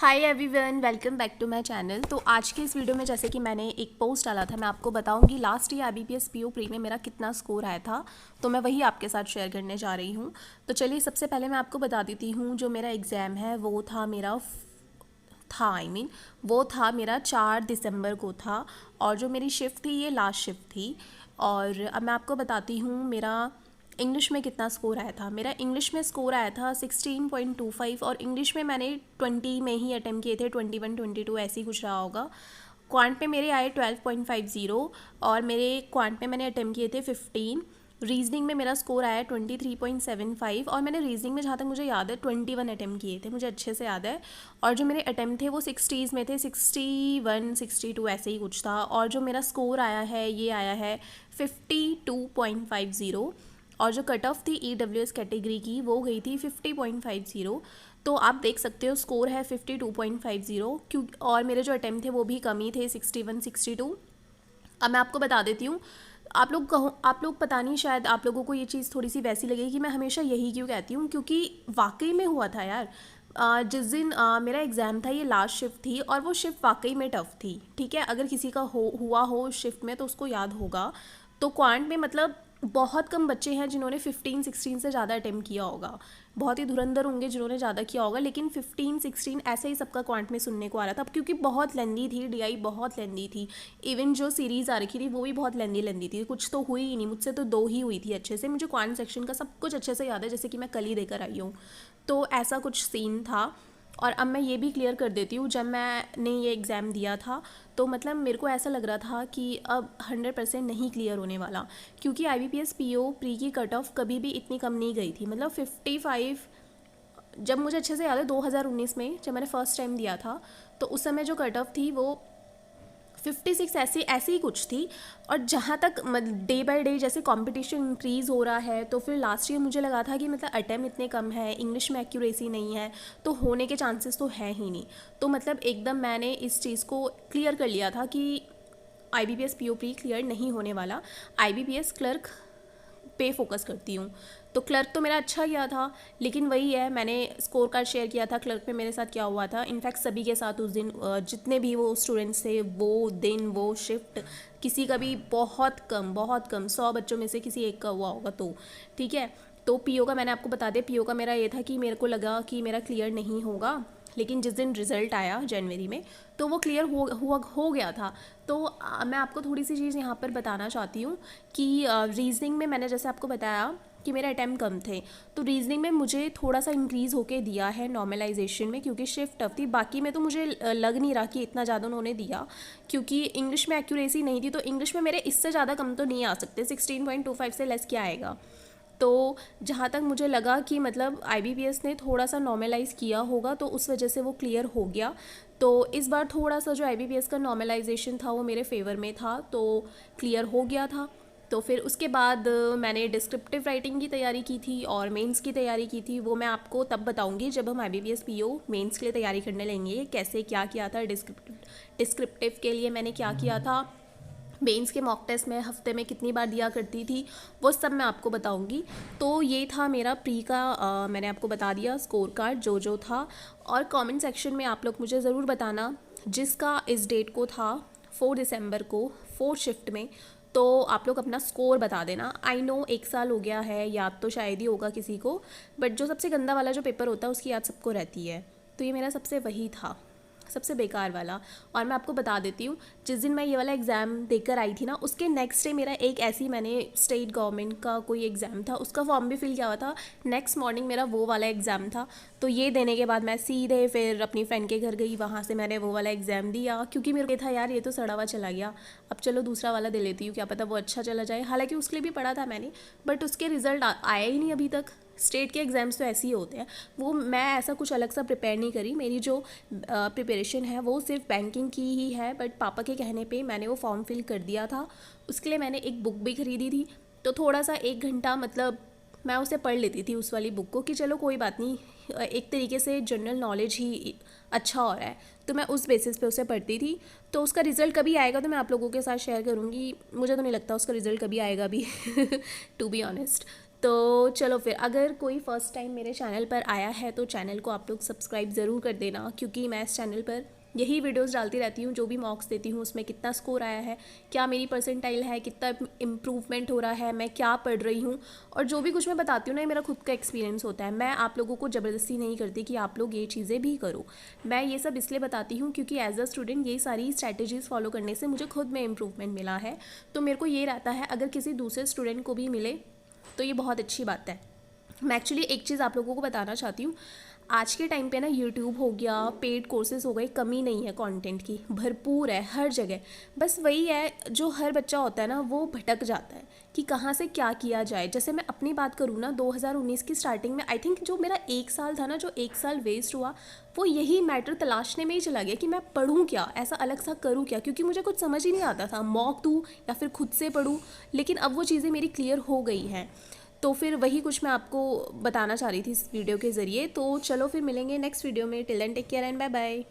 Hi everyone, welcome back to my channel. तो आज के इस वीडियो में जैसे कि मैंने एक पोस्ट डाला था, मैं आपको बताऊंगी last year IBPS PO pre में मेरा कितना स्कोर आया था। तो मैं वही आपके साथ शेयर करने जा रही हूँ। तो चलिए सबसे पहले मैं आपको बता देती हूँ, जो मेरा एग्ज़ाम है वो था मेरा वो था मेरा 4 दिसंबर को था। और जो मेरी शिफ्ट थी ये लास्ट शिफ्ट थी। और अब मैं आपको बताती हूँ मेरा इंग्लिश में कितना स्कोर आया था। मेरा इंग्लिश में स्कोर आया था 16.25 और इंग्लिश में मैंने 20 में ही अटैम्प्ट किए थे, 21 22 ऐसे ही कुछ रहा होगा। क्वांट में मेरे आए 12.50 और मेरे क्वांट में मैंने अटैम्प्ट किए थे 15। रीजनिंग में मेरा स्कोर आया 23.75 और मैंने रीजनिंग में जहाँ तक मुझे याद है 21 अटैम्प्ट किए थे, मुझे अच्छे से याद है। और जो मेरे अटैम्प्ट थे वो 60s में थे, 61 62 ऐसे ही कुछ था। और जो मेरा स्कोर आया है ये आया है 52.50। और जो कट ऑफ थी EWS कैटेगरी की वो गई थी 50.50। तो आप देख सकते हो स्कोर है 52.50 क्यों। और मेरे जो अटैम्प्ट थे वो भी कम ही थे, 61 62। अब मैं आपको बता देती हूँ। आप लोग पता नहीं, शायद आप लोगों को ये चीज़ थोड़ी सी वैसी लगेगी कि मैं हमेशा यही क्यों कहती हूँ, क्योंकि वाकई में हुआ था यार। जिस दिन मेरा एग्ज़ाम था ये लास्ट शिफ्ट थी और वो शिफ्ट वाकई में टफ़ थी। ठीक है, अगर किसी का हुआ हो शिफ्ट में तो उसको याद होगा। तो क्वांट में मतलब बहुत कम बच्चे हैं जिन्होंने 15 16 से ज़्यादा अटेम्प्ट किया होगा। बहुत ही धुरंधर होंगे जिन्होंने ज़्यादा किया होगा, लेकिन 15 16 ऐसे ही सबका क्वांट में सुनने को आ रहा था। क्योंकि बहुत लेंदी थी, DI बहुत लेंदी थी। इवन जो सीरीज़ आ रखी थी वो भी बहुत लेंदी थी, कुछ तो हुई ही नहीं। मुझसे तो 2 ही हुई थी अच्छे से। मुझे क्वांट सेक्शन का सब कुछ अच्छे से याद है, जैसे कि मैं कल ही देकर आई हूँ। तो ऐसा कुछ सीन था। और अब मैं ये भी क्लियर कर देती हूँ, जब मैंने ये एग्ज़ाम दिया था तो मतलब मेरे को ऐसा लग रहा था कि अब 100% नहीं क्लियर होने वाला, क्योंकि IBPS PO प्री की कट ऑफ कभी भी इतनी कम नहीं गई थी। मतलब 55, जब मुझे अच्छे से याद है 2019 में जब मैंने फ़र्स्ट टाइम दिया था तो उस समय जो कट ऑफ थी वो 56 ऐसी ही कुछ थी। और जहाँ तक डे बाय डे जैसे कंपटीशन इंक्रीज़ हो रहा है, तो फिर लास्ट ईयर मुझे लगा था कि मतलब अटैम्प्ट इतने कम है, इंग्लिश में एक्यूरेसी नहीं है, तो होने के चांसेस तो है ही नहीं। तो मतलब एकदम मैंने इस चीज़ को क्लियर कर लिया था कि IBPS PO प्री क्लियर नहीं होने वाला। IBPS क्लर्क पे फोकस करती हूँ। तो क्लर्क तो मेरा अच्छा गया था, लेकिन वही है, मैंने स्कोर कार्ड शेयर किया था क्लर्क में मेरे साथ क्या हुआ था। इनफैक्ट सभी के साथ उस दिन जितने भी वो स्टूडेंट्स थे, वो दिन वो शिफ्ट किसी का भी बहुत कम 100 बच्चों में से किसी एक का हुआ होगा। तो ठीक है। तो PO का मैंने आपको बता दिया। PO का मेरा ये था कि मेरे को लगा कि मेरा क्लियर नहीं होगा, लेकिन जिस दिन रिज़ल्ट आया जनवरी में तो वो क्लियर हो गया था। तो मैं आपको थोड़ी सी चीज़ यहाँ पर बताना चाहती हूँ कि रीजनिंग में मैंने जैसे आपको बताया कि मेरे अटैम्प्ट कम थे, तो रीजनिंग में मुझे थोड़ा सा इंक्रीज़ होके दिया है नॉर्मलाइजेशन में, क्योंकि शिफ्ट टफ थी। बाकी में तो मुझे लग नहीं रहा कि इतना ज़्यादा उन्होंने दिया, क्योंकि इंग्लिश में एक्यूरेसी नहीं थी। तो इंग्लिश में मेरे इससे ज़्यादा कम तो नहीं आ सकते, 16.25 से लेस क्या आएगा। तो जहाँ तक मुझे लगा कि मतलब IBPS ने थोड़ा सा नॉर्मलाइज़ किया होगा, तो उस वजह से वो क्लियर हो गया। तो इस बार थोड़ा सा जो IBPS का नॉर्मलाइजेशन था वो मेरे फेवर में था, तो क्लियर हो गया था। तो फिर उसके बाद मैंने डिस्क्रिप्टिव राइटिंग की तैयारी की थी और मेंस की तैयारी की थी। वो मैं आपको तब बताऊंगी जब हम IBPS PO मेंस के लिए तैयारी करने लेंगे, कैसे क्या किया था। डिस्क्रिप्टिव के लिए मैंने क्या किया था, मेंस के मॉक टेस्ट में हफ्ते में कितनी बार दिया करती थी, वो सब मैं आपको बताऊंगी। तो ये था मेरा प्री का मैंने आपको बता दिया स्कोर कार्ड जो था। और कमेंट सेक्शन में आप लोग मुझे ज़रूर बताना जिसका इस डेट को था 4 दिसंबर को 4 शिफ्ट में, तो आप लोग अपना स्कोर बता देना। आई नो 1 साल हो गया है, याद तो शायद ही होगा किसी को, बट जो सबसे गंदा वाला जो पेपर होता है उसकी याद सबको रहती है। तो ये मेरा सबसे वही था, सबसे बेकार वाला। और मैं आपको बता देती हूँ, जिस दिन मैं ये वाला एग्ज़ाम देकर आई थी ना, उसके नेक्स्ट डे मेरा एक ऐसी मैंने स्टेट गवर्नमेंट का कोई एग्ज़ाम था, उसका फॉर्म भी फिल किया हुआ था। नेक्स्ट मॉर्निंग मेरा वो वाला एग्ज़ाम था। तो ये देने के बाद मैं सीधे फिर अपनी फ्रेंड के घर गई, वहाँ से मैंने वो वाला एग्ज़ाम दिया, क्योंकि मेरे को था यार ये तो सड़ा हुआ चला गया, अब चलो दूसरा वाला दे लेती हूँ, क्या पता वो अच्छा चला जाए। हालांकि उसके लिए भी पढ़ा था मैंने, बट उसके रिज़ल्ट आया ही नहीं अभी तक। स्टेट के एग्ज़ाम्स तो ऐसे ही होते हैं। वो मैं ऐसा कुछ अलग सा प्रिपेयर नहीं करी, मेरी जो प्रिपरेशन है वो सिर्फ बैंकिंग की ही है। बट पापा के कहने पे मैंने वो फॉर्म फिल कर दिया था। उसके लिए मैंने एक बुक भी ख़रीदी थी, तो थोड़ा सा 1 घंटा मतलब मैं उसे पढ़ लेती थी उस वाली बुक को, कि चलो कोई बात नहीं, एक तरीके से जनरल नॉलेज ही अच्छा हो रहा है, तो मैं उस बेसिस पे उसे पढ़ती थी। तो उसका रिज़ल्ट कभी आएगा तो मैं आप लोगों के साथ शेयर करूँगी। मुझे तो नहीं लगता उसका रिज़ल्ट कभी आएगा भी टू बी ऑनेस्ट। तो चलो फिर, अगर कोई फ़र्स्ट टाइम मेरे चैनल पर आया है तो चैनल को आप लोग सब्सक्राइब ज़रूर कर देना, क्योंकि मैं इस चैनल पर यही वीडियोस डालती रहती हूँ। जो भी मॉक्स देती हूँ उसमें कितना स्कोर आया है, क्या मेरी परसेंटाइल है, कितना इम्प्रूवमेंट हो रहा है, मैं क्या पढ़ रही हूँ, और जो भी कुछ मैं बताती हूँ ना, ये मेरा खुद का एक्सपीरियंस होता है। मैं आप लोगों को ज़बरदस्ती नहीं करती कि आप लोग ये चीज़ें भी करो। मैं ये सब इसलिए बताती हूँ क्योंकि एज अ स्टूडेंट ये सारी स्ट्रैटेजीज़ फॉलो करने से मुझे खुद में इम्प्रूवमेंट मिला है। तो मेरे को ये रहता है अगर किसी दूसरे स्टूडेंट को भी मिले तो ये बहुत अच्छी बात है। मैं एक्चुअली एक चीज़ आप लोगों को बताना चाहती हूँ। आज के टाइम पे ना यूट्यूब हो गया, पेड कोर्सेज़ हो गए, कमी नहीं है कंटेंट की, भरपूर है हर जगह। बस वही है, जो हर बच्चा होता है ना वो भटक जाता है कि कहाँ से क्या किया जाए। जैसे मैं अपनी बात करूँ ना, 2019 की स्टार्टिंग में आई थिंक जो मेरा 1 साल था ना, जो 1 साल वेस्ट हुआ, वो यही मैटर तलाशने में ही चला गया कि मैं पढ़ूँ क्या, ऐसा अलग सा करूँ क्या, क्योंकि मुझे कुछ समझ ही नहीं आता था, मॉक दूँ या फिर खुद से पढ़ूँ। लेकिन अब वो चीज़ें मेरी क्लियर हो गई हैं। तो फिर वही कुछ मैं आपको बताना चाह रही थी इस वीडियो के ज़रिए। तो चलो फिर मिलेंगे नेक्स्ट वीडियो में। Till then take care and bye bye.